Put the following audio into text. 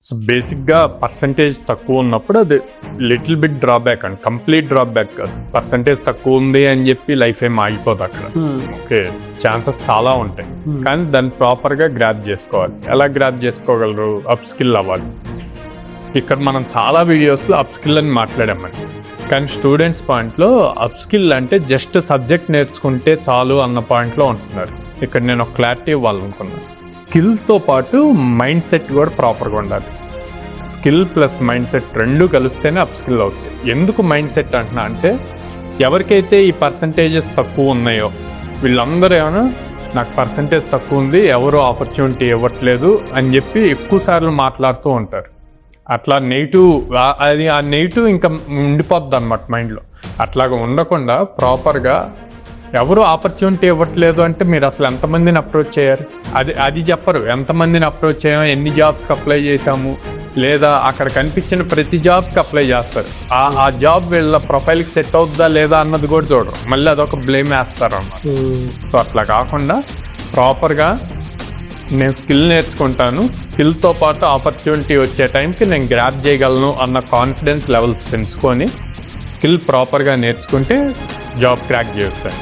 So బేసిక్గా percentage తక్కువ ఉన్నప్పుడు అది లిటిల్ బిట్ డ్రాబ్యాక్ అండి, కంప్లీట్ డ్రాబ్యాక్ కాదు. పర్సంటేజ్ తక్కువ ఉంది అని చెప్పి లైఫ్ ఏం ఆగిపోదు అక్కడ. ఓకే, ఛాన్సెస్ చాలా ఉంటాయి, కానీ దాన్ని ప్రాపర్గా గ్రాప్ చేసుకోవాలి. ఎలా గ్రాప్ చేసుకోగలరు? అప్ స్కిల్ అవ్వాలి. ఇక్కడ మనం చాలా వీడియోస్లో అప్ స్కిల్ అని మాట్లాడామండి, కానీ స్టూడెంట్స్ పాయింట్లో అప్ స్కిల్ అంటే జస్ట్ సబ్జెక్ట్ నేర్చుకుంటే చాలు అన్న పాయింట్లో ఉంటున్నారు. ఇక్కడ నేను ఒక క్లారిటీ ఇవ్వాలనుకున్నాను. స్కిల్తో పాటు మైండ్ సెట్ కూడా ప్రాపర్గా ఉండాలి. స్కిల్ ప్లస్ మైండ్ సెట్ రెండు కలిస్తేనే అప్ స్కిల్ అవుతుంది. ఎందుకు మైండ్ సెట్ అంటున్నా అంటే, ఎవరికైతే ఈ పర్సంటేజెస్ తక్కువ ఉన్నాయో వీళ్ళందరూ ఏమైనా నాకు పర్సంటేజ్ తక్కువ ఉంది, ఎవరు ఆపర్చునిటీ ఇవ్వట్లేదు అని చెప్పి ఎక్కువ సార్లు మాట్లాడుతూ ఉంటారు. అట్లా నెగిటివ్, అది ఆ నెగిటివ్ ఇంకా ఉండిపోద్ది అన్నమాట మైండ్లో. అట్లాగా ఉండకుండా ప్రాపర్గా ఎవరు ఆపర్చునిటీ ఇవ్వట్లేదు అంటే మీరు అసలు ఎంతమందిని అప్రోచ్ చేయారు, అది చెప్పరు. ఎంతమందిని అప్రోచ్ చేయాము, ఎన్ని జాబ్స్కి అప్లై చేసాము, లేదా అక్కడ కనిపించిన ప్రతి జాబ్కి అప్లై చేస్తారు. ఆ జాబ్ వీళ్ళ ప్రొఫైల్కి సెట్ అవుద్దా లేదా అన్నది కూడా చూడరు, మళ్ళీ అదొక బ్లేమ్ వేస్తారు అన్నమాట. సో అట్లా కాకుండా ప్రాపర్గా నేను స్కిల్ నేర్చుకుంటాను, స్కిల్తో పాటు ఆపర్చునిటీ వచ్చే టైంకి నేను గ్రాప్ చేయగలను అన్న కాన్ఫిడెన్స్ లెవెల్స్ పెంచుకొని స్కిల్ ప్రాపర్గా నేర్చుకుంటే జాబ్ క్రాక్ చేయొచ్చు.